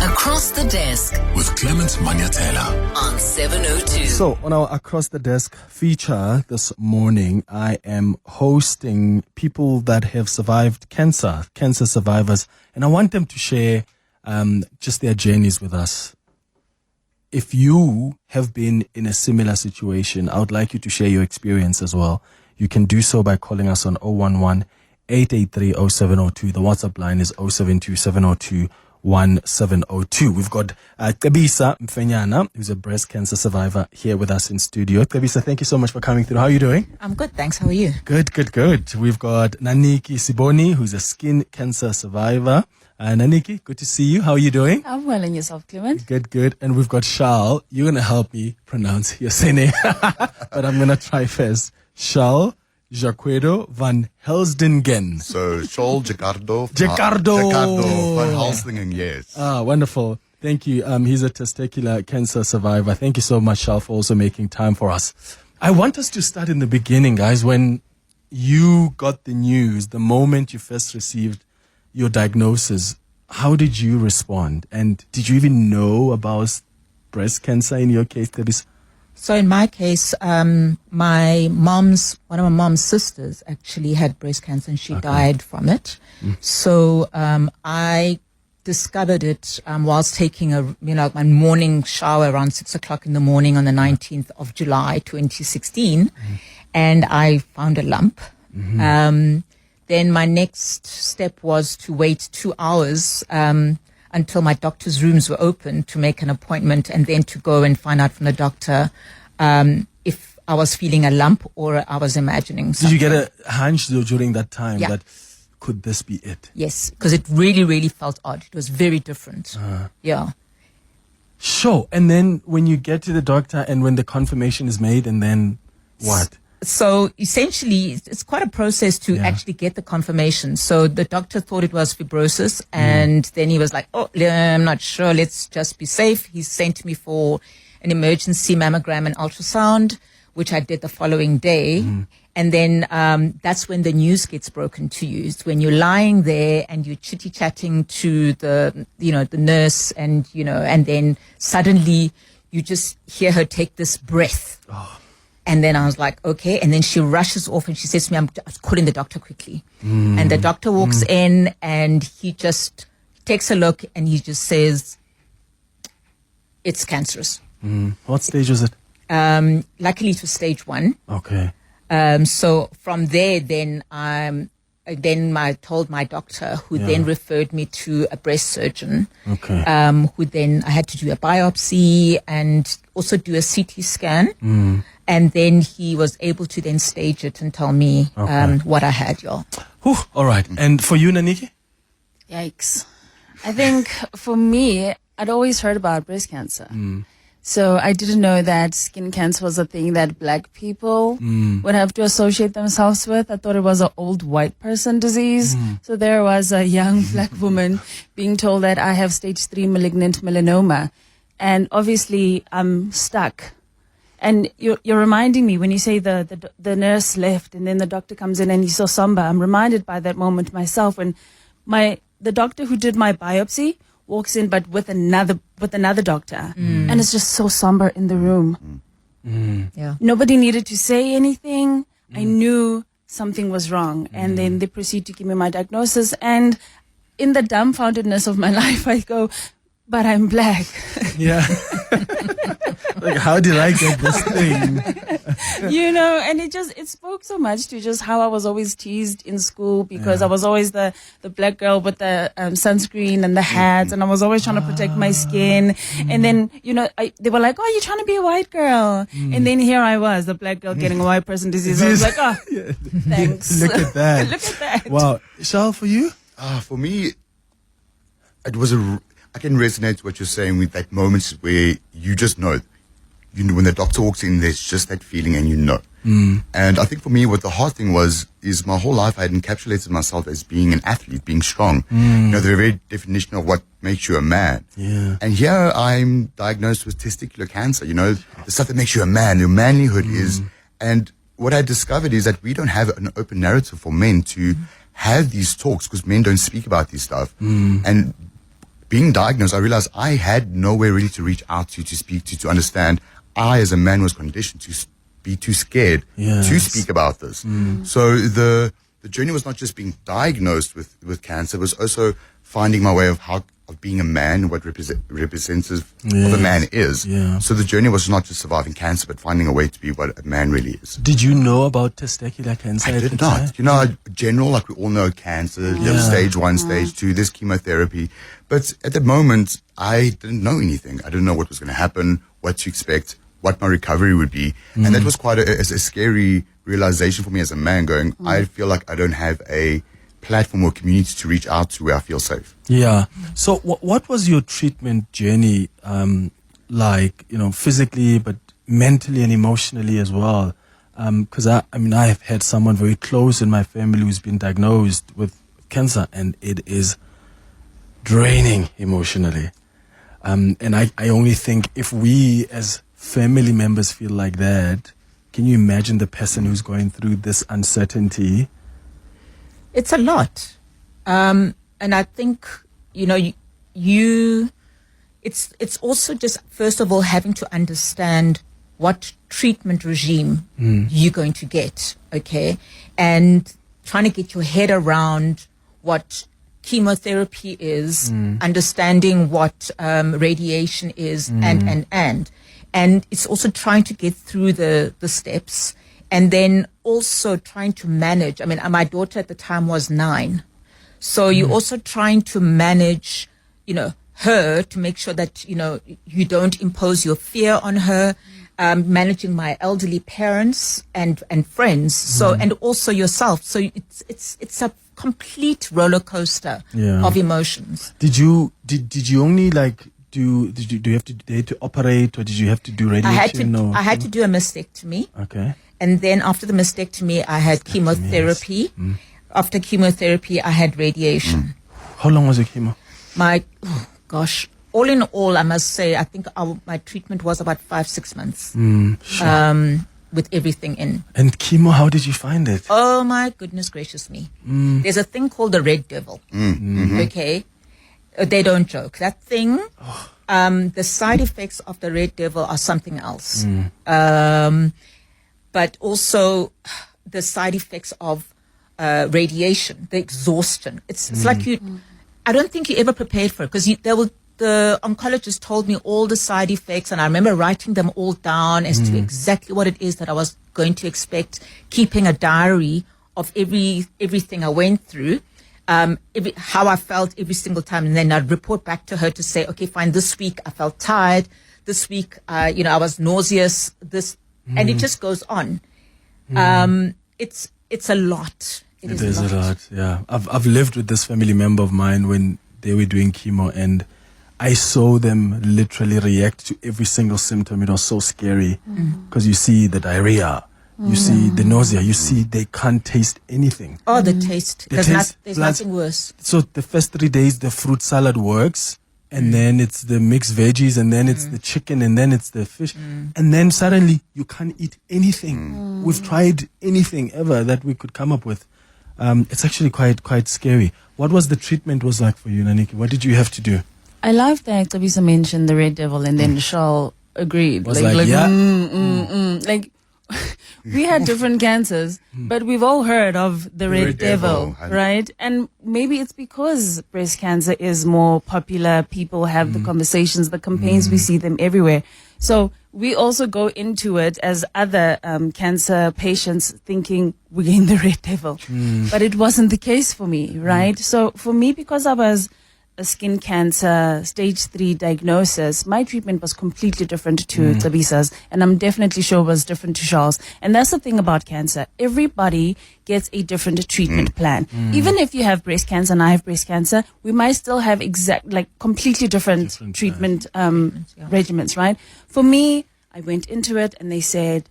Across the Desk with Clement Manyathela on 702. So, on our Across the Desk feature this morning, I am hosting people that have survived cancer survivors, and I want them to share just their journeys with us. If you have been in a similar situation, I would like you to share your experience as well. You can do so by calling us on 011-883-0702. The WhatsApp line is 072-702-1702. We've got Cebisa Mfenyana, who's a breast cancer survivor, here with us in studio. Cebisa, thank you so much for coming through. How are you doing? I'm good, thanks. How are you? Good. We've got Naniki Seboni, who's a skin cancer survivor. Naniki, good to see you. How are you doing? I'm well, and yourself, Clement? Good. And we've got Charl. You're going to help me pronounce your surname, but I'm going to try first. Charl-Jaquairdo van Helsdingen. So, Charl-Jaquairdo van Helsdingen, yes. Ah, wonderful. Thank you. He's a testicular cancer survivor. Thank you so much, Charl, for also making time for us. I want us to start in the beginning, guys, when you got the news, the moment you first received your diagnosis. How did you respond? And did you even know about breast cancer in your case, Cebisa? So in my case, one of my mom's sisters actually had breast cancer and she died from it. So I discovered it whilst taking my morning shower around 6 o'clock in the morning on the 19th of July, 2016. And I found a lump. Then my next step was to wait 2 hours until my doctor's rooms were open to make an appointment, and then to go and find out from the doctor if I was feeling a lump or I was imagining something. Did you get a hunch though during that time Yeah. that could this be it? Yes, because it really felt odd. It was very different. Yeah. Sure. And then when you get to the doctor and when the confirmation is made, and then what? So essentially, it's quite a process to actually get the confirmation. So the doctor thought it was fibrosis, and then he was like, "Oh, I'm not sure. Let's just be safe." He sent me for an emergency mammogram and ultrasound, which I did the following day. And then that's when the news gets broken to you. It's when you're lying there and you're chitty-chatting to the nurse, and then suddenly you just hear her take this breath. And then I was like, okay. And then she rushes off and she says to me, I'm calling the doctor quickly. And the doctor walks in and he just takes a look and he just says, it's cancerous. What stage was it? Luckily it was stage 1. Okay. So from there, then I told my doctor, who then referred me to a breast surgeon. Okay. Who then I had to do a biopsy and also do a CT scan. And then he was able to then stage it and tell me what I had, y'all. Whew, all right. And for you, Naniki? Yikes. I think for me, I'd always heard about breast cancer. So I didn't know that skin cancer was a thing that black people would have to associate themselves with. I thought it was an old white person disease. So there was a young black woman being told that I have stage 3 malignant melanoma. And obviously I'm stuck. And you're reminding me when you say the nurse left and then the doctor comes in and he's so somber. I'm reminded by that moment myself when the doctor who did my biopsy walks in, but with another doctor, and it's just so somber in the room. Yeah. Nobody needed to say anything. I knew something was wrong, and then they proceed to give me my diagnosis. And in the dumbfoundedness of my life, I go, "But I'm black." Yeah. Like, how did I get this thing? And it spoke so much to just how I was always teased in school because I was always the black girl with the sunscreen and the hats, and I was always trying to protect my skin. And then, they were like, "Oh, you're trying to be a white girl." And then here I was, the black girl getting a white person disease. I was like, "Oh, thanks." Look at that. Look at that. Wow. Charl, for you? For me, it was I can resonate with what you're saying with that moments where you just know. When the doctor walks in, there's just that feeling and you know. And I think for me, what the hard thing is my whole life I had encapsulated myself as being an athlete, being strong. The very definition of what makes you a man. Yeah. And here I'm diagnosed with testicular cancer, the stuff that makes you a man, your manlyhood is. And what I discovered is that we don't have an open narrative for men to have these talks because men don't speak about this stuff. And being diagnosed, I realized I had nowhere really to reach out to speak to understand. I, as a man, was conditioned to be too scared to speak about this. So the journey was not just being diagnosed with cancer, it was also finding my way of being a man, what representative of a man is. Yeah. So the journey was not just surviving cancer, but finding a way to be what a man really is. Did you know about testicular cancer? I did not. You know, general, like we all know cancer, you have stage 1, stage 2, there's chemotherapy. But at the moment, I didn't know anything. I didn't know what was going to happen, what to expect, what my recovery would be. And that was quite a scary realization for me as a man, going, I feel like I don't have a platform or community to reach out to where I feel safe. Yeah. So what was your treatment journey like, you know, physically, but mentally and emotionally as well? Because I have had someone very close in my family who's been diagnosed with cancer, and it is draining emotionally. And I only think if we as family members feel like that, can you imagine the person who's going through this uncertainty? It's a lot. And I think, you know, it's also just, first of all, having to understand what treatment regime you're going to get, okay? And trying to get your head around what chemotherapy is, understanding what radiation is, and it's also trying to get through the steps, and then also trying to manage. I mean, my daughter at the time was 9. So you're also trying to manage, you know, her, to make sure that, you know, you don't impose your fear on her, managing my elderly parents and friends. So, and also yourself. So it's a complete roller coaster of emotions. Did you only like do you have to operate, or did you have to do radiation? I had to do a mastectomy. Okay. And then after the mastectomy, I had chemotherapy. After chemotherapy, I had radiation. How long was your chemo? All in all, I must say, I think my treatment was about 5-6 months. Sure. With everything in. And chemo, how did you find it? Oh my goodness gracious me. There's a thing called the red devil. Okay. They don't joke. That thing, the side effects of the red devil are something else. But also the side effects of radiation, the exhaustion. It's like I don't think you ever prepared for it, because the oncologist told me all the side effects, and I remember writing them all down as to exactly what it is that I was going to expect, keeping a diary of everything I went through, how I felt every single time, and then I'd report back to her to say, okay, fine, this week I felt tired, this week, I was nauseous, and it just goes on. It's a lot. It is a lot. Yeah. I've lived with this family member of mine when they were doing chemo, and I saw them literally react to every single symptom. It was so scary, because you see the diarrhea, you see the nausea, you see they can't taste anything. Oh, the taste. There's nothing worse. So the first 3 days, the fruit salad works, and then it's the mixed veggies, and then it's the chicken, and then it's the fish. And then suddenly you can't eat anything. We've tried anything ever that we could come up with. It's actually quite scary. What was the treatment was like for you, Naniki? What did you have to do? I love that Cebisa mentioned the red devil, and then Charl agreed. Was Like we had different cancers, but we've all heard of the red devil, right? And maybe it's because breast cancer is more popular. People have the conversations, the campaigns, we see them everywhere. So we also go into it as other cancer patients thinking we're getting the red devil. But it wasn't the case for me, right? So for me, because I was a skin cancer stage 3 diagnosis, my treatment was completely different to Cebisa's, and I'm definitely sure was different to Charles. And that's the thing about cancer. Everybody gets a different treatment plan. Even if you have breast cancer and I have breast cancer, we might still have completely different treatment regimens, right? For me, I went into it and they said,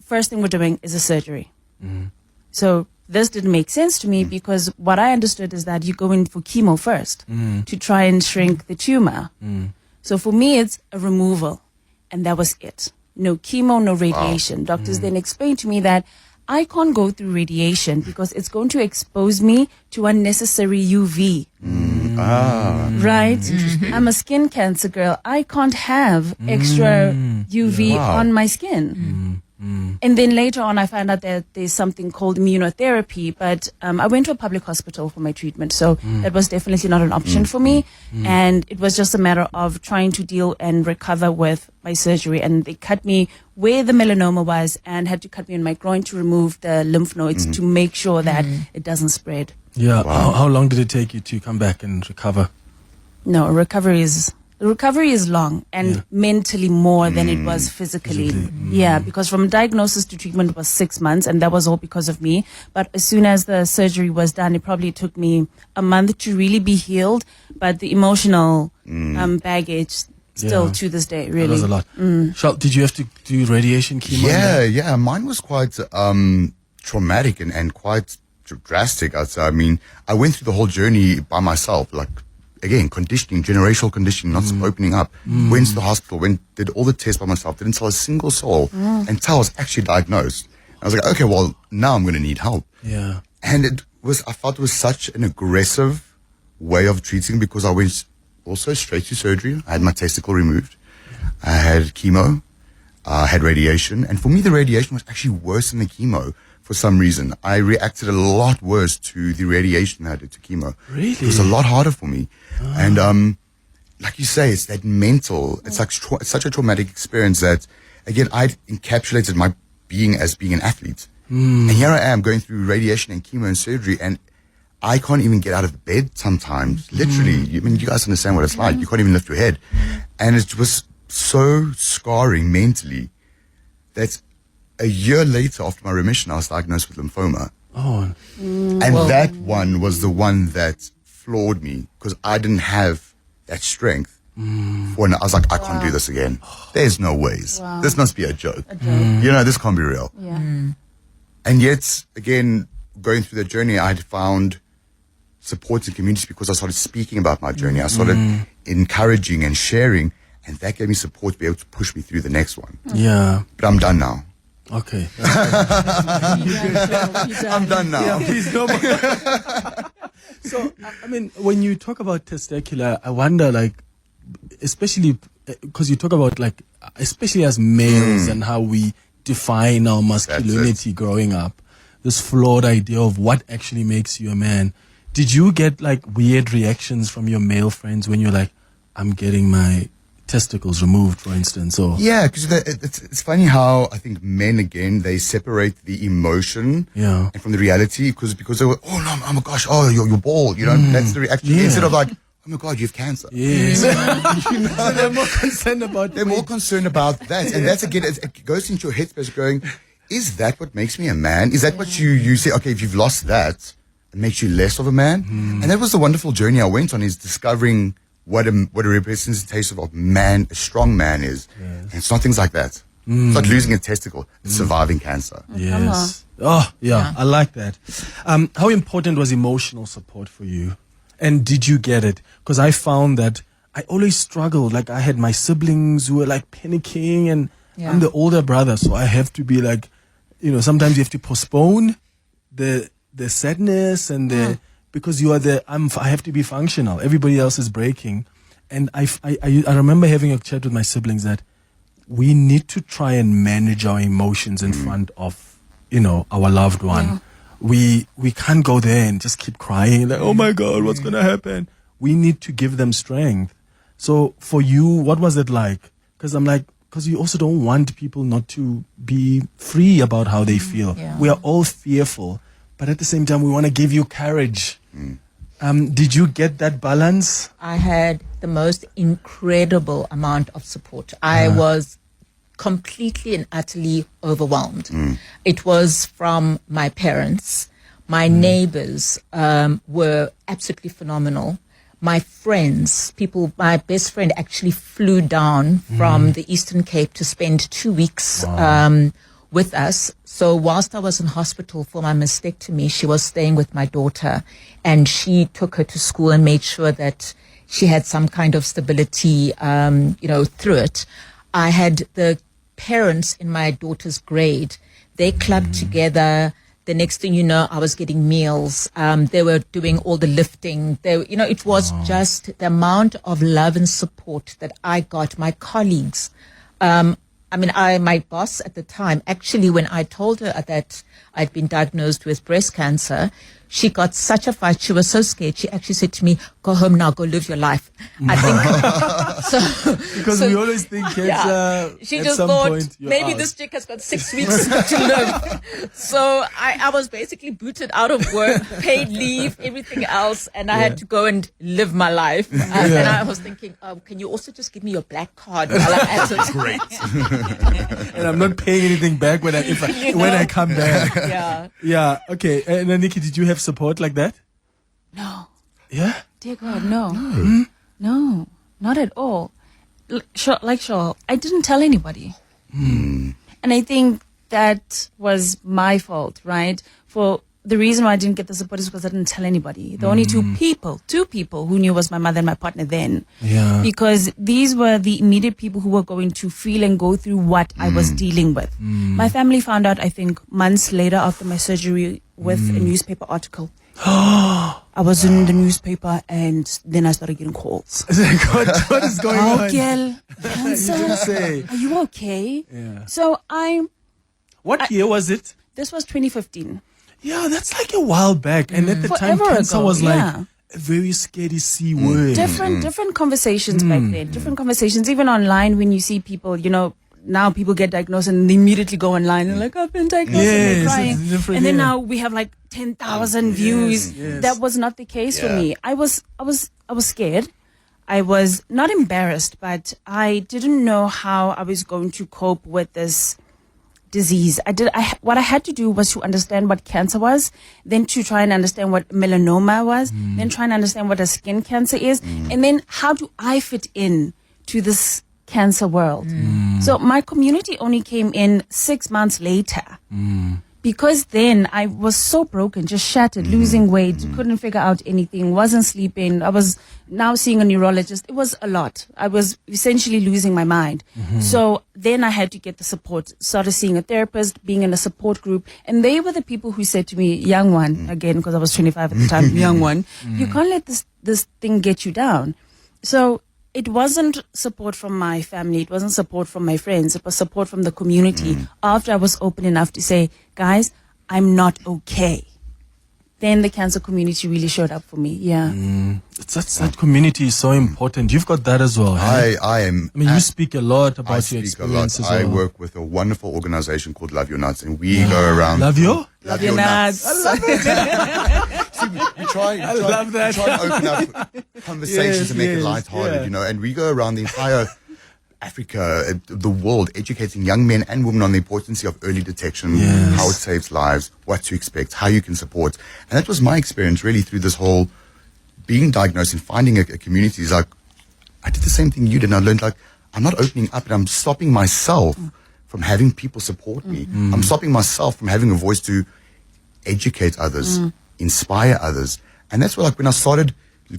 first thing we're doing is a surgery. So this didn't make sense to me, because what I understood is that you go in for chemo first to try and shrink the tumor. So for me, it's a removal, and that was it. No chemo, no radiation. Doctors then explained to me that I can't go through radiation because it's going to expose me to unnecessary UV. Right? I'm a skin cancer girl. I can't have extra UV on my skin. And then later on, I found out that there's something called immunotherapy, but I went to a public hospital for my treatment, so that was definitely not an option for me. And it was just a matter of trying to deal and recover with my surgery. And they cut me where the melanoma was and had to cut me in my groin to remove the lymph nodes to make sure that it doesn't spread. Yeah. How long did it take you to come back and recover? No, recovery is long and mentally more than it was physically. Yeah, because from diagnosis to treatment was 6 months, and that was all because of me. But as soon as the surgery was done, it probably took me a month to really be healed. But the emotional baggage still to this day, really. That was a lot. Charl, did you have to do radiation chemo? Yeah. Mine was quite traumatic and quite drastic. I mean, I went through the whole journey by myself, like, again, conditioning, generational conditioning, not opening up. Went to the hospital, did all the tests by myself, didn't tell a single soul until I was actually diagnosed. I was like, okay, well, now I'm going to need help. Yeah. And I felt it was such an aggressive way of treating, because I went also straight to surgery. I had my testicle removed. I had chemo. I had radiation. And for me, the radiation was actually worse than the chemo. For some reason, I reacted a lot worse to the radiation than I did to chemo. Really? It was a lot harder for me. And like you say, it's that mental, it's like it's such a traumatic experience that, again, I'd encapsulated my being as being an athlete. And here I am going through radiation and chemo and surgery, and I can't even get out of bed sometimes. Literally, I mean, you guys understand what it's like. You can't even lift your head. And it was so scarring mentally that a year later, after my remission, I was diagnosed with lymphoma. Oh. And that one was the one that floored me, because I didn't have that strength. When I was like, I can't do this again. There's no ways. This must be a joke. You know, this can't be real. Yeah. And yet, again, going through the journey, I had found support in communities because I started speaking about my journey. I started encouraging and sharing, and that gave me support to be able to push me through the next one. Yeah. But I'm done now. Okay. I'm done now. Yeah, please, no more. So, I mean, when you talk about testicular, I wonder, like, especially because you talk about, like, especially as males and how we define our masculinity growing up, this flawed idea of what actually makes you a man. Did you get, like, weird reactions from your male friends when you're like, I'm getting my testicles removed, for instance? Or yeah, because it's funny how I think men, again, they separate the emotion and from the reality, because they were, oh my gosh, oh, you're bald, you know, that's the reaction, instead of like, oh my God, you have cancer. Yes. So they're more concerned about that. And that's, again, it goes into your headspace going, is that what makes me a man? Is that what you say, okay, if you've lost that, it makes you less of a man? And that was the wonderful journey I went on, is discovering what a representation of man, a strong man is. And it's not things like that. It's not losing a testicle, it's surviving cancer. Yes. Oh, yeah, I like that. How important was emotional support for you? And did you get it? Because I found that I always struggled. Like, I had my siblings who were like panicking, and I'm the older brother, so I have to be like, you know, sometimes you have to postpone the sadness and the, because you are I have to be functional. Everybody else is breaking. And I remember having a chat with my siblings that we need to try and manage our emotions in front of, you know, our loved one. We can't go there and just keep crying like, oh my God, what's going to happen? We need to give them strength. So for you, what was it like? Because you also don't want people not to be free about how they feel. Yeah. We are all fearful, but at the same time, we want to give you courage. Did you get that balance? I had the most incredible amount of support. I was completely and utterly overwhelmed. It was from my parents. My neighbors were absolutely phenomenal. My friends, my best friend actually flew down from the Eastern Cape to spend 2 weeks with us. So whilst I was in hospital for my mastectomy, she was staying with my daughter, and she took her to school and made sure that she had some kind of stability, through it. I had the parents in my daughter's grade. They clubbed together. The next thing you know, I was getting meals. They were doing all the lifting. It was just the amount of love and support that I got, my colleagues. My boss at the time, actually, when I told her that I'd been diagnosed with breast cancer, she got such a fight. She was so scared. She actually said to me, "Go home now, go live your life." I think because we always think cancer. She at just some thought point you're maybe out. this chick has got 6 weeks to live. So I was basically booted out of work, paid leave, everything else, and I had to go and live my life. And I was thinking, can you also just give me your black card while I'm at it? Great. And I'm not paying anything back when I come back. Yeah. Okay. And Naniki, did you have support like that? No. Yeah. Dear God, no. No, not at all. Like Charl, I didn't tell anybody. And I think that was my fault, right? For the reason why I didn't get the support is because I didn't tell anybody. The only two people who knew was my mother and my partner then. Yeah. Because these were the immediate people who were going to feel and go through what I was dealing with. My family found out, I think, months later after my surgery with a newspaper article. I was in the newspaper and then I started getting calls. What is going on? Girl, You cancer. didn't say. Are you okay? Yeah. So What year was it? this was 2015. Yeah, that's like a while back. And at the time, Forever cancer ago, was yeah. like a very scary C word. Different conversations back then. Different conversations. Even online when you see people, now people get diagnosed and they immediately go online and like, I've been diagnosed, and they're Yes, crying. it's different, And then yeah. now we have like 10,000 views. yes. That was not the case for me. I was scared. I was not embarrassed, but I didn't know how I was going to cope with this disease. What I had to do was to understand what cancer was, then to try and understand what melanoma was, then try and understand what a skin cancer is, and then how do I fit in to this cancer world. So my community only came in 6 months later. Because then I was so broken, just shattered, losing weight, couldn't figure out anything, wasn't sleeping. I was now seeing a neurologist. It was a lot. I was essentially losing my mind. So then I had to get the support, started seeing a therapist, being in a support group. And they were the people who said to me, young one, again, because I was 25 at the time, young one, you can't let this thing get you down. So it wasn't support from my family. It wasn't support from my friends. It was support from the community. After I was open enough to say, guys, I'm not okay. Then the cancer community really showed up for me. Yeah. That community is so important. You've got that as well. Hey? I am. I mean, you speak a lot about I your speak a lot. experience as I well. work with a wonderful organization called Love Your Nuts, and we go around. Love your? Love Your Nuts. I love it. We try and open up conversations and make it lighthearted, and we go around the entire Africa, the world, educating young men and women on the importance of early detection, how it saves lives, what to expect, how you can support. And that was my experience really through this whole being diagnosed and finding a community. Is like, I did the same thing you did, and I learned like, I'm not opening up and I'm stopping myself from having people support me. I'm stopping myself from having a voice to educate others, inspire others. And that's what, like, when I started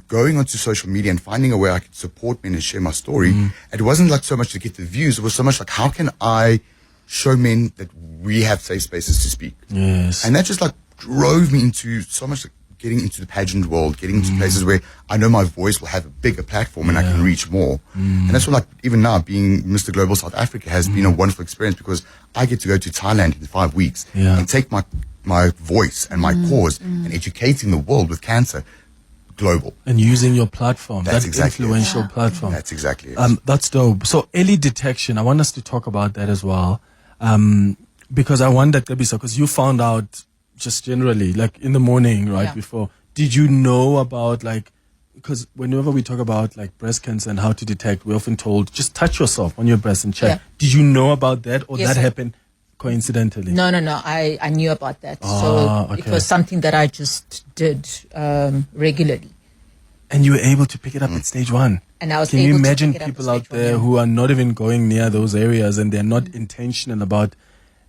going onto social media and finding a way I could support men and share my story, it wasn't like so much to get the views. It was so much like, how can I show men that we have safe spaces to speak? Yes. And that just like drove me into so much, like, getting into the pageant world, getting into places where I know my voice will have a bigger platform and I can reach more. And that's what, like, even now being Mr. Global South Africa has been a wonderful experience, because I get to go to Thailand in 5 weeks and take my voice and my cause and educating the world with cancer global. And using your platform, That's that exactly it. influential platform. That's exactly it. That's dope. So early detection, I want us to talk about that as well. Because I wonder, Cebisa, because you found out just generally, like in the morning, right, Yeah. before. Did you know about, like, because whenever we talk about like breast cancer and how to detect, we're often told, just touch yourself on your breast and check. Yeah. Did you know about that, or Yes, that sir. happened coincidentally? No. I knew about that. Ah, So it okay. was something that I just did regularly. And you were able to pick it up at stage 1. And I was Can able you to imagine pick it up people at out stage one, there yeah. who are not even going near those areas and they're not intentional about,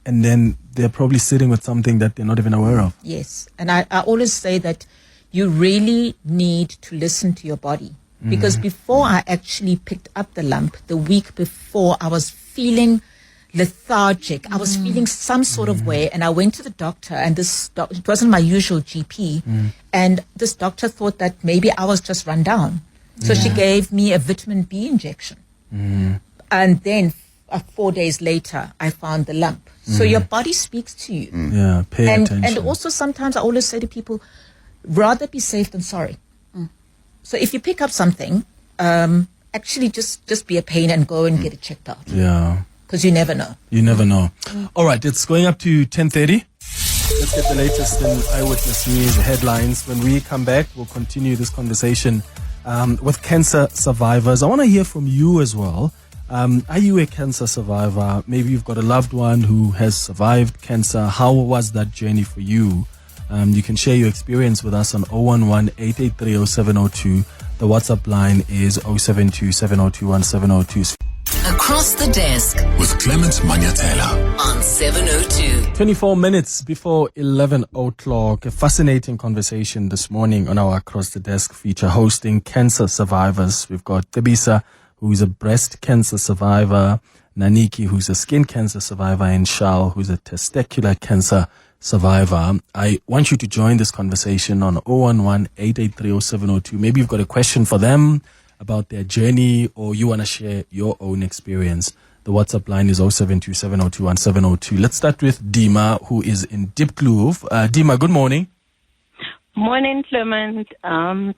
and then they're probably sitting with something that they're not even aware of? Yes. And I always say that you really need to listen to your body. Because before I actually picked up the lump, the week before, I was feeling lethargic. I was feeling some sort of way, and I went to the doctor, and it wasn't my usual GP, and this doctor thought that maybe I was just run down. So she gave me a vitamin B injection. And then 4 days later, I found the lump. So your body speaks to you. Yeah, pay attention. And also sometimes I always say to people, rather be safe than sorry. So if you pick up something, actually just be a pain and go and get it checked out. Yeah. Because you never know. You never know. All right, it's going up to 10:30. Let's get the latest in Eyewitness News headlines. When we come back, we'll continue this conversation with cancer survivors. I want to hear from you as well. Are you a cancer survivor? Maybe you've got a loved one who has survived cancer. How was that journey for you? You can share your experience with us on 011-883-0702. The WhatsApp line is 072-702-1702. Across the Desk With Clement Manyathela. on 702. 24 minutes before 11 o'clock. A fascinating conversation this morning on our Across the Desk feature hosting cancer survivors. We've got Cebisa, who is a breast cancer survivor, Naniki, who's a skin cancer survivor, and Charl, who's a testicular cancer survivor. I want you to join this conversation on 011-883-0702. Maybe you've got a question for them about their journey, or you want to share your own experience. The WhatsApp line is 072-702-1702. Let's start with Dima, who is in Diepkloof. Dima, good morning. Morning, Clement.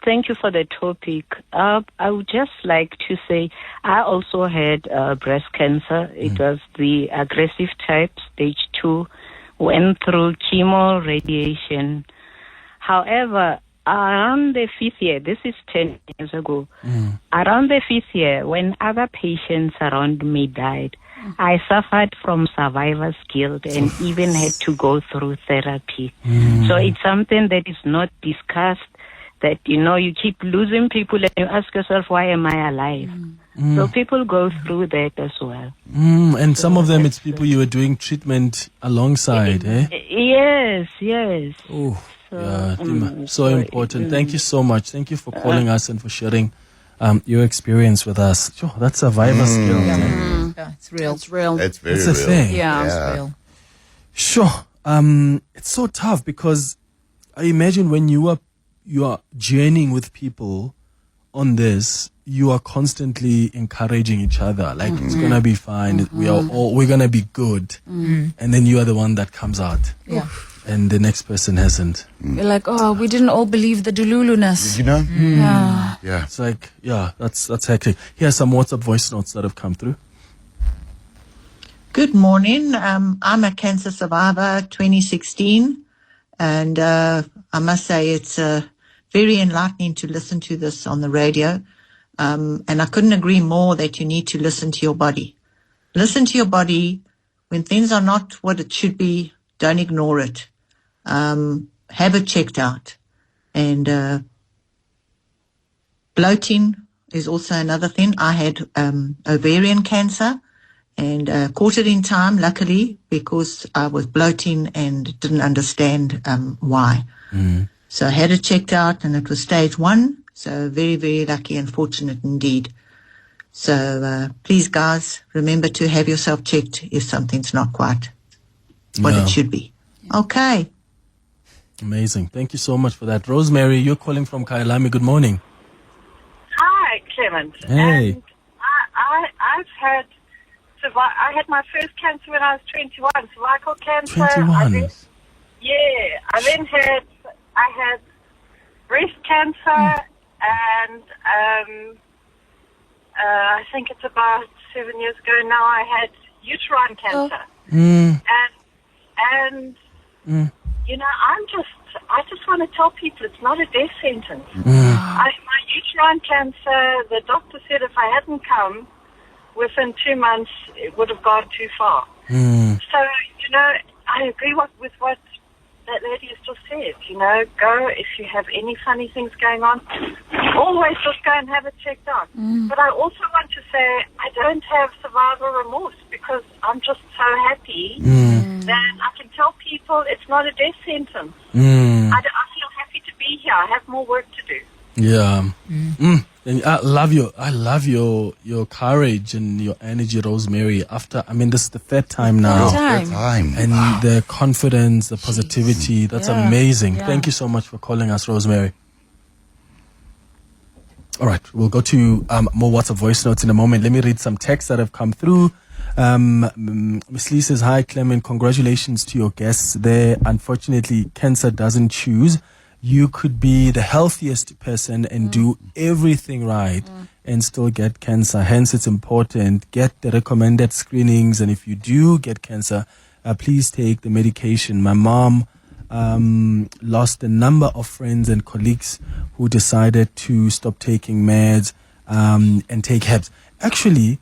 Thank you for the topic. I would just like to say I also had breast cancer. It was the aggressive type, stage 2, went through chemo, radiation. However, around the 5th year, this is 10 years ago, around the 5th year, when other patients around me died, I suffered from survivor's guilt and even had to go through therapy. So it's something that is not discussed, that, you keep losing people and you ask yourself, why am I alive? So people go through that as well. And some of them, it's people you were doing treatment alongside, eh? Yes. Oh, yeah, Dima, so important. Thank you so much. Thank you for calling us and for sharing your experience with us. Sure, that's survivor skills. Yeah, it's real. It's real. It's very It's a real. thing. Yeah. It's real. Sure. It's so tough because I imagine when you are journeying with people on this, you are constantly encouraging each other. Like, it's gonna be fine. We're gonna be good. And then you are the one that comes out. Yeah. And the next person hasn't. You're like, oh, we didn't all believe the Delulu-ness. You know? Yeah. Yeah. It's like, yeah, that's hectic. Here's some WhatsApp voice notes that have come through. Good morning. I'm a cancer survivor, 2016. And I must say it's very enlightening to listen to this on the radio. And I couldn't agree more that you need to listen to your body. Listen to your body. When things are not what it should be, don't ignore it. Have it checked out. And bloating is also another thing. I had ovarian cancer and caught it in time, luckily, because I was bloating and didn't understand why. So I had it checked out, and it was stage 1. So very, very lucky and fortunate indeed. So please, guys, remember to have yourself checked if something's not quite what it should be. Okay. Amazing. Thank you so much for that. Rosemary, you're calling from Kailami. Good morning. Hi, Clement. Hey. And I had my first cancer when I was 21, cervical cancer. 21. I then had breast cancer, and I think it's about 7 years ago now I had uterine cancer. And I just want to tell people it's not a death sentence. My uterine cancer, the doctor said if I hadn't come within 2 months, it would have gone too far. So, I agree with what that lady has just said. Go if you have any funny things going on. Always just go and have it checked out. But I also want to say I don't have survivor remorse because I'm just so happy that I can tell people it's not a death sentence. I feel happy to be here. I have more work to do. Yeah. Thank I love your courage and your energy, Rosemary. This is the third time now. Third time. And the confidence, the positivity, that's amazing. Yeah. Thank you so much for calling us, Rosemary. All right, we'll go to more WhatsApp voice notes in a moment. Let me read some texts that have come through. Miss Lee says, hi, Clement. Congratulations to your guests there. Unfortunately, cancer doesn't choose. You could be the healthiest person and do everything right and still get cancer. Hence, it's important. Get the recommended screenings. And if you do get cancer, please take the medication. My mom lost a number of friends and colleagues who decided to stop taking meds and take herbs. Actually,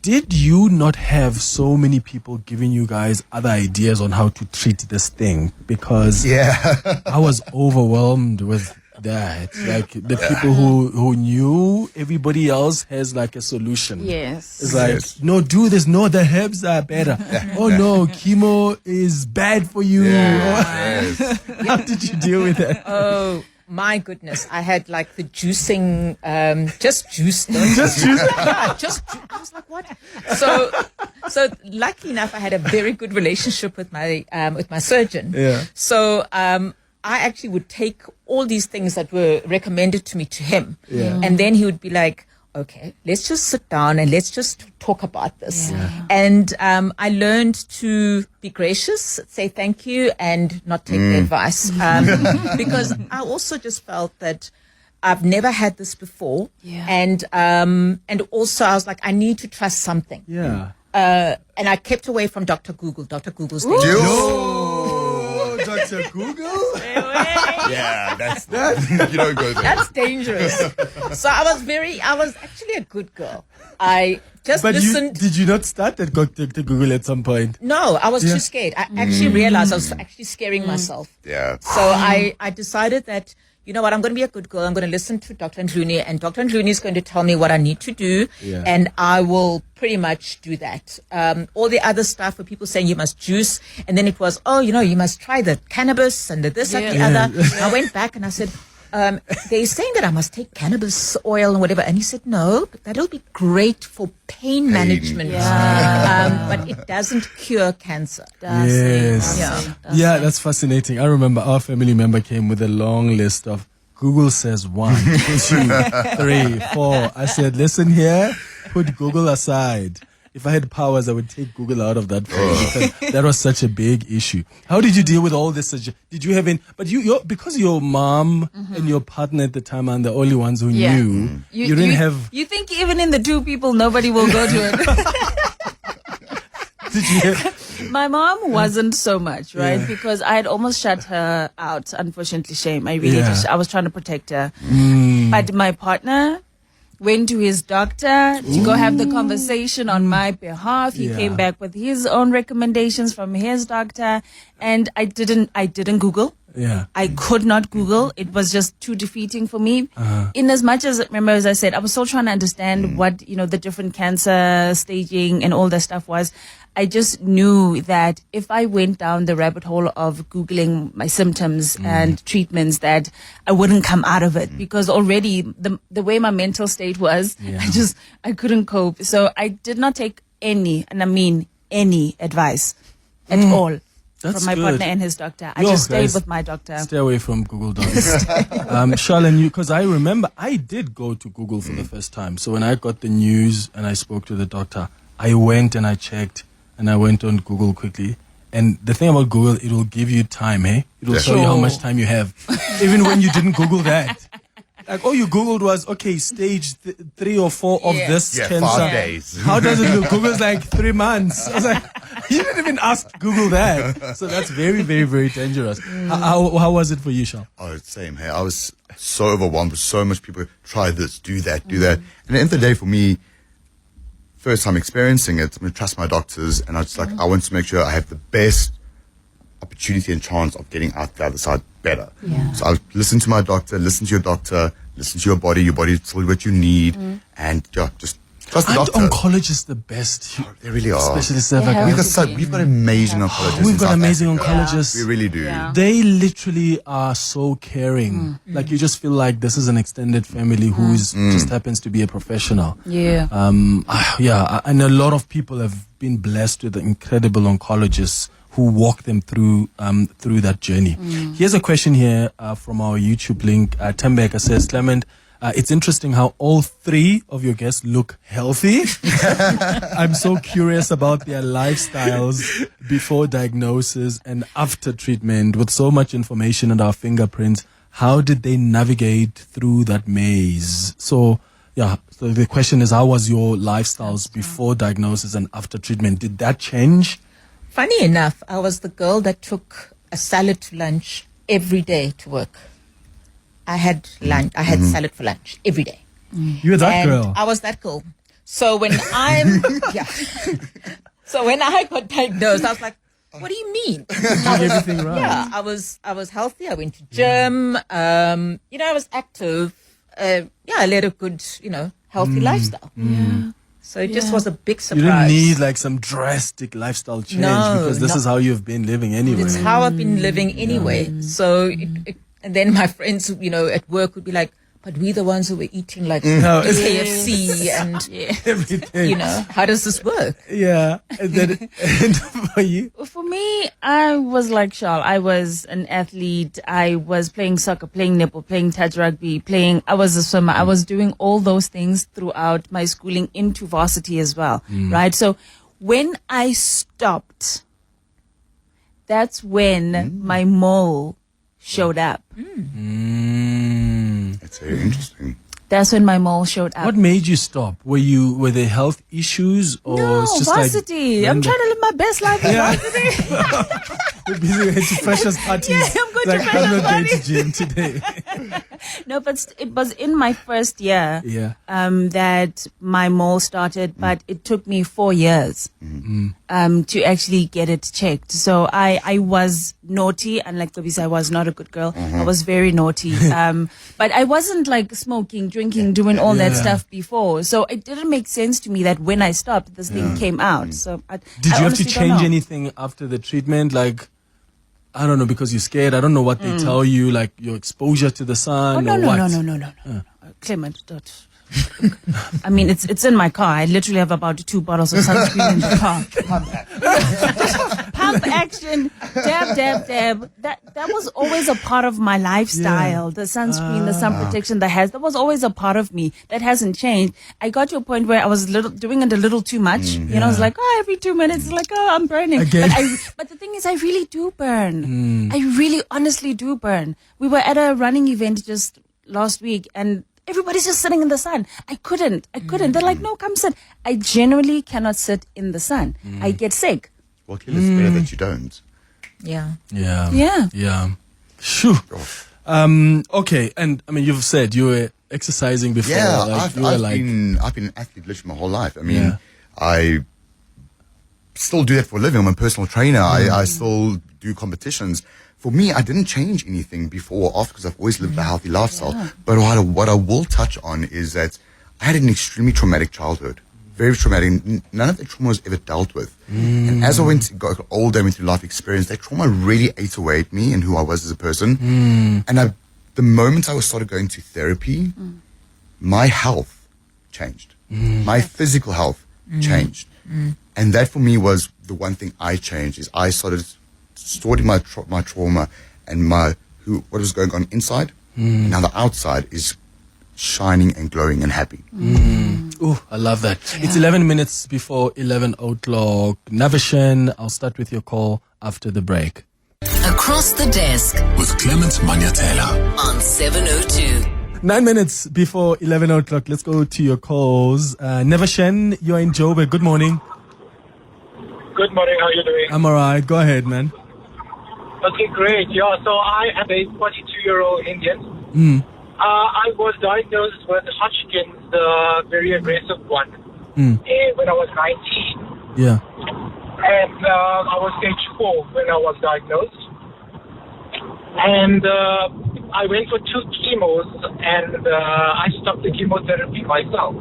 did you not have so many people giving you guys other ideas on how to treat this thing? Because I was overwhelmed with that. Like the people who knew everybody else has like a solution. Yes. It's like, no, do this. No, the herbs are better. Oh no, chemo is bad for you. How did you deal with that? Oh, my goodness. I had like the juicing, just juice. Just juice? Yeah, I was like, what? So lucky enough, I had a very good relationship with my surgeon. Yeah. So, I actually would take all these things that were recommended to me to him. Yeah. And then he would be like, okay, let's just sit down and let's just talk about this. And I learned to be gracious, say thank you, and not take the advice. Because I also just felt that I've never had this before. Yeah. And also I was like, I need to trust something. Yeah. And I kept away from Dr. Google. Dr. Google's dangerous. Oh, Dr. Google? Yeah, that's you don't go there. That's dangerous. So I was actually a good girl. I just listened. Did you not start at Dr. Google at some point? No, I was too scared. I actually realized I was actually scaring myself. Yeah. So I decided that, you know what, I'm going to be a good girl. I'm going to listen to Dr. Ndluni, and Dr. Ndluni is going to tell me what I need to do, and I will pretty much do that. All the other stuff where people saying you must juice, and then it was, you must try the cannabis and the this and the other. I went back and I said, they're saying that I must take cannabis oil and whatever. And he said, no, that'll be great for pain management. But it doesn't cure cancer. Yeah, that's fascinating. I remember our family member came with a long list of Google says 1, 2, 3, 4. I said, listen here, put Google aside. If I had powers, I would take Google out of that phone because that was such a big issue. How did you deal with all this? Did you have but because your mom and your partner at the time are the only ones who knew, you didn't have. You think even in the two people, nobody will go to it. Did you have? My mom wasn't so much, right? Yeah. Because I had almost shut her out. Unfortunately, shame. I was trying to protect her. But my partner went to his doctor to go have the conversation on my behalf. He came back with his own recommendations from his doctor, and I didn't Google. Yeah. I could not Google. It was just too defeating for me. In as much as, remember, as I said, I was still trying to understand what, the different cancer staging and all that stuff was. I just knew that if I went down the rabbit hole of Googling my symptoms and treatments, that I wouldn't come out of it because already the way my mental state was, I couldn't cope. So I did not take any, and I mean any advice at all. That's from my good. partner and his doctor. I just stayed with my doctor. Stay away from Google Docs. Charl, and you, because I remember I did go to Google for the first time. So when I got the news and I spoke to the doctor, I went and I checked and I went on Google quickly. And the thing about Google, it will give you time, eh? It will tell you how much time you have. Even when you didn't Google that. Like, all you Googled was, okay, stage 3 or 4 of this cancer. 5 days. How does it look? Google's like 3 months. I was like, you didn't even ask Google that. So that's very, very, very dangerous. How was it for you, Charl? Oh, same. Hey, I was so overwhelmed with so much people. Try this, do that, do that. And at the end of the day, for me, first time experiencing it, I'm going to trust my doctors. And I was like, I want to make sure I have the best opportunity and chance of getting out the other side better. Yeah. So I listen to my doctor, listen to your doctor, listen to your body. Your body tells you what you need, and just Trust the Aren't doctor. oncologists the best They really are. specialists ever? They have guys? We've got amazing oncologists. We've in got South amazing Africa. oncologists. We really do. Yeah. They literally are so caring. Like you just feel like this is an extended family who's just happens to be a professional. Yeah. And a lot of people have been blessed with incredible oncologists who walk them through that journey. Here's a question here from our YouTube link. Tembeka says, Clement, it's interesting how all three of your guests look healthy. I'm so curious about their lifestyles before diagnosis and after treatment. With so much information at our fingerprints, how did they navigate through that maze? So the question is, how was your lifestyles before diagnosis and after treatment? Did that change? Funny enough, I was the girl that took a salad to lunch every day to work. I had lunch. I had salad for lunch every day. You're that And girl. I was that girl. So when So when I got diagnosed, I was like, what do you mean? Doing everything right. Yeah, I was healthy. I went to gym. I was active. I led a good, healthy lifestyle. Yeah. So it just was a big You surprise. didn't need like some drastic lifestyle change because this is how you've been living anyway. It's how I've been living anyway. So, and then my friends, at work would be like, but we're the ones who were eating like KFC and Everything. how does this work? Yeah. And then and for you? For me, I was like Charl. I was an athlete. I was playing soccer, playing netball, playing touch rugby, I was a swimmer. I was doing all those things throughout my schooling into varsity as well, right? So when I stopped, that's when my mole showed up. That's very interesting. That's when my mole showed up. What made you stop? Were there health issues or No, it's just varsity. like I'm trying to live my best life in Yeah. varsity. We're busy going to freshers parties. Yeah, I'm going to I'm freshers not going to parties. gym today. No, but it was in my first year Yeah. that my mole started, but it took me 4 years to actually get it checked. So I was naughty, unlike Cebisa, I was not a good girl. I was very naughty. But I wasn't like smoking, drinking, doing all that Yeah. stuff before. So it didn't make sense to me that when I stopped, this thing came out. So Did you have to honestly don't change know. anything after the treatment? Like, I don't know, because you're scared. I don't know what they tell you, like your exposure to the sun Oh, no, or no, what. no. Clement, don't. I mean, it's in my car. I literally have about 2 bottles of sunscreen in the car. Pump action, dab. That was always a part of my lifestyle. The sunscreen, the sun protection, that was always a part of me. That hasn't changed. I got to a point where I was doing it a little too much. I was like, every 2 minutes, it's like, I'm burning. Again. But the thing is, I really do burn. I really honestly do burn. We were at a running event just last week and everybody's just sitting in the sun. I couldn't. They're like, no, come sit. I genuinely cannot sit in the sun. I get sick. Well, Kill, it's better that you don't. Yeah. Yeah. Shoo. Okay, and I mean, you've said you were exercising before. Yeah, like, I've been an athlete literally my whole life. I mean, I still do that for a living. I'm a personal trainer. I still do competitions. For me, I didn't change anything before or after because I've always lived a healthy lifestyle. But what I will touch on is that I had an extremely traumatic childhood. Very traumatic. None of the trauma was ever dealt with. And as I got older, went through life experience, that trauma really ate away at me and who I was as a person. And the moment I started going to therapy, my health changed. My physical health changed. And that for me was the one thing I changed is I started sorting my trauma and what was going on inside. And now the outside is shining and glowing and happy. Ooh, I love that. It's 11 minutes before 11 o'clock. Navashan, I'll start with your call after the break. Across the desk With Clement Manyathela. on 702. 9 minutes before 11 o'clock. Let's go to your calls. Navashan, you're in Joburg. Good morning. Good morning, how are you doing? I'm alright. Go ahead, man. Okay, great. Yeah, so I am a 42-year-old Indian. I was diagnosed with Hodgkin's, the very aggressive one, when I was 19. Yeah. And I was stage 4 when I was diagnosed. And I went for 2 chemos, and I stopped the chemotherapy myself.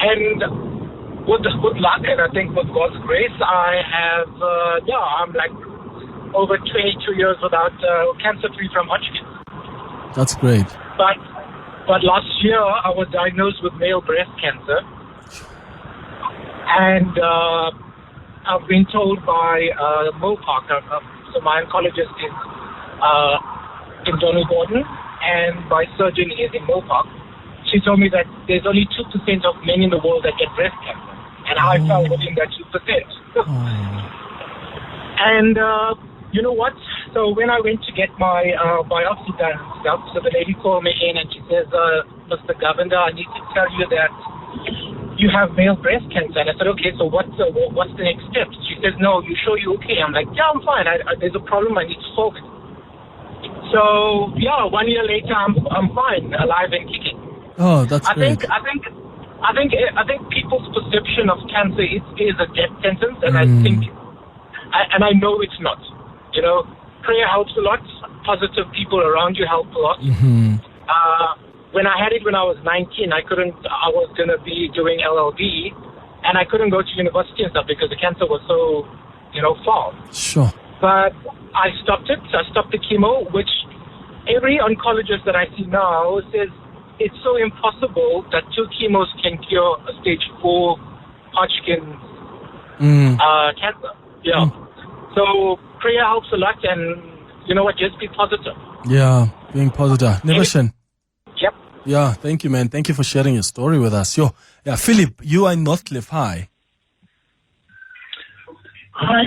And with luck, and I think with God's grace, I have, I'm like over 22 years without cancer-free from Hodgkin's. That's great. But last year, I was diagnosed with male breast cancer. And I've been told by Mopark, so my oncologist is in Donald Gordon, and my surgeon is in Mopark. She told me that there's only 2% of men in the world that get breast cancer. And I fell within that 2%. And you know what? So when I went to get my biopsy done and stuff, so the lady called me in and she says, Mr. Governor, I need to tell you that you have male breast cancer. And I said, okay, so what's the next steps? She says, no, you sure you're okay? I'm like, yeah, I'm fine. There's a problem. I need to solve it. So, 1 year later, I'm fine, alive and kicking. Oh, that's great. I think people's perception of cancer is a death sentence, and I know it's not. You know, prayer helps a lot. Positive people around you help a lot. When I had it when I was 19, I was going to be doing LLB, and I couldn't go to university and stuff because the cancer was so, far. Sure. But I stopped it. I stopped the chemo, which every oncologist that I see now says it's so impossible that 2 chemos can cure a stage 4 Hodgkin's cancer. Yeah. So prayer helps a lot, and you know what? Just be positive. Yeah, being positive. Never shin. Yep. Yeah, thank you, man. Thank you for sharing your story with us. Yeah, Philip, you are in Northcliffe. Hi. Hi,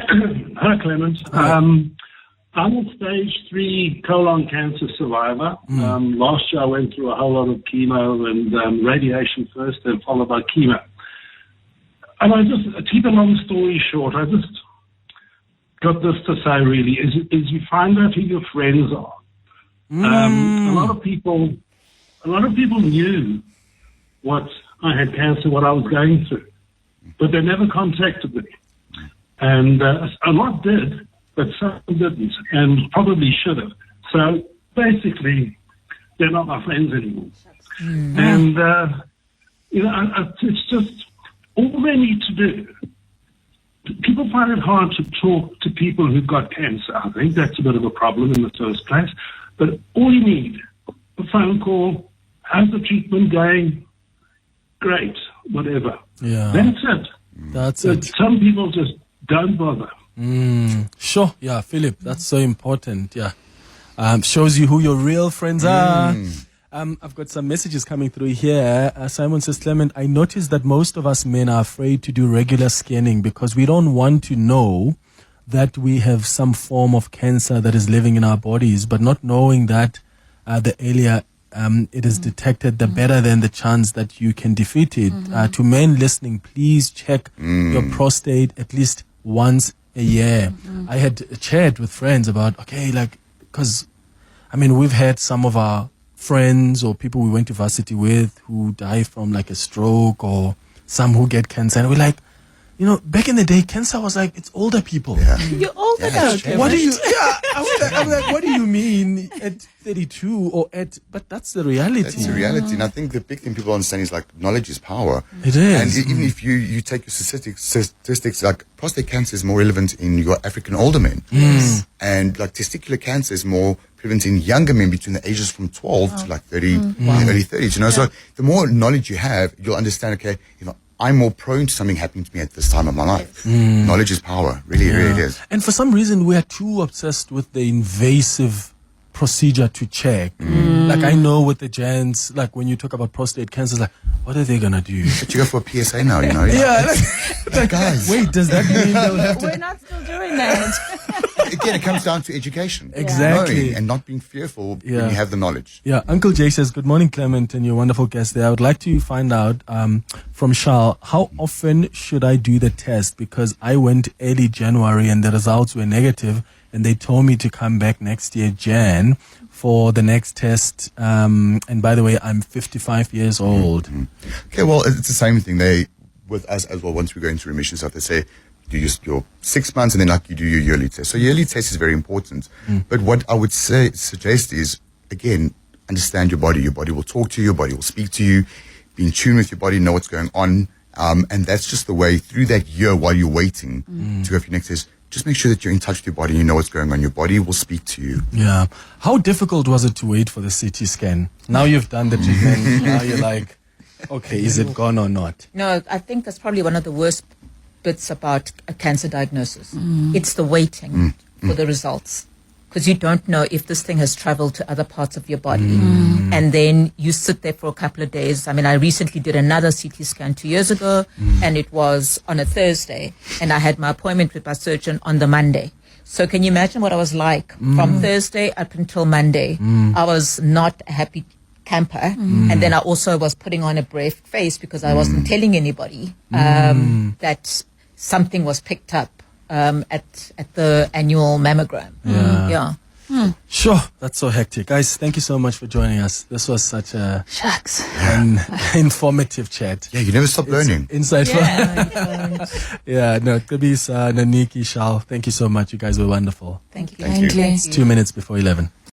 Clement. Hi. I'm a stage 3 colon cancer survivor. Last year I went through a whole lot of chemo and radiation first, then followed by chemo. And I just, to keep a long story short, I just got this to say really, is you find out who your friends are. A lot of people knew what I had cancer, what I was going through, but they never contacted me. And a lot did, but some didn't, and probably should have. So basically, they're not my friends anymore. And it's just all they need to do. People find it hard to talk to people who've got cancer. I think that's a bit of a problem in the first place. But all you need, a phone call, how's the treatment going? Great, whatever. Yeah. That's it. That's but it. Some people just don't bother. Sure. Yeah, Philip, that's so important. Yeah. Shows you who your real friends are. I've got some messages coming through here. Simon says, Clement, I noticed that most of us men are afraid to do regular scanning because we don't want to know that we have some form of cancer that is living in our bodies, but not knowing that the earlier it is detected, the better than the chance that you can defeat it. To men listening, please check your prostate at least once a year. I had a chat with friends about, because, we've had some of our friends or people we went to varsity with who die from a stroke or some who get cancer. And we're like, back in the day, cancer was it's older people. Yeah. You're older now. What do you, I'm like, what do you mean at 32 or but that's the reality. That's the reality. And I think the big thing people understand is knowledge is power. It is. And even if you take your statistics, prostate cancer is more relevant in your African older men. And testicular cancer is more prevalent in younger men between the ages from 12 to 30, early 30s, So the more knowledge you have, you'll understand, okay, I'm more prone to something happening to me at this time of my life. Knowledge is power. Really, really is. And for some reason, we are too obsessed with the invasive procedure to check. I know with the gents, when you talk about prostate cancer, what are they going to do? But you go for a PSA now, Yeah. Guys. Wait, does that mean they'll have to... We're not still doing that. Again, it comes down to education. Exactly. Knowing and not being fearful when you have the knowledge. Yeah, Uncle Jay says, good morning, Clement, and your wonderful guest there. I would like to find out from Charl, how often should I do the test? Because I went early January and the results were negative, and they told me to come back next year, Jan, for the next test. And by the way, I'm 55 years old. Okay, well, it's the same thing. With us as well, once we go into remission stuff, they say, do your 6 months and then you do your yearly test. So yearly test is very important. But what I would suggest is, again, understand your body. Your body will talk to you. Your body will speak to you. Be in tune with your body, know what's going on. And that's just the way through that year while you're waiting to go for your next test. Just make sure that you're in touch with your body and you know what's going on. Your body will speak to you. Yeah. How difficult was it to wait for the CT scan? Now you've done the treatment. Now you're like, okay, is it gone or not? No, I think that's probably one of the worst bits about a cancer diagnosis. It's the waiting for the results. Because you don't know if this thing has traveled to other parts of your body. And then you sit there for a couple of days. I mean, I recently did another CT scan 2 years ago, and it was on a Thursday. And I had my appointment with my surgeon on the Monday. So can you imagine what I was like from Thursday up until Monday? I was not a happy camper. And then I also was putting on a brave face because I wasn't telling anybody that something was picked up. At the annual mammogram. Yeah. Sure, that's so hectic. Guys, thank you so much for joining us. This was such a an informative chat. Yeah, you never stop learning. Inside. Yeah, no, Cebisa, Naniki, Charl, thank you so much. You guys were wonderful. Thank you. Thank you. It's 2 minutes before 11.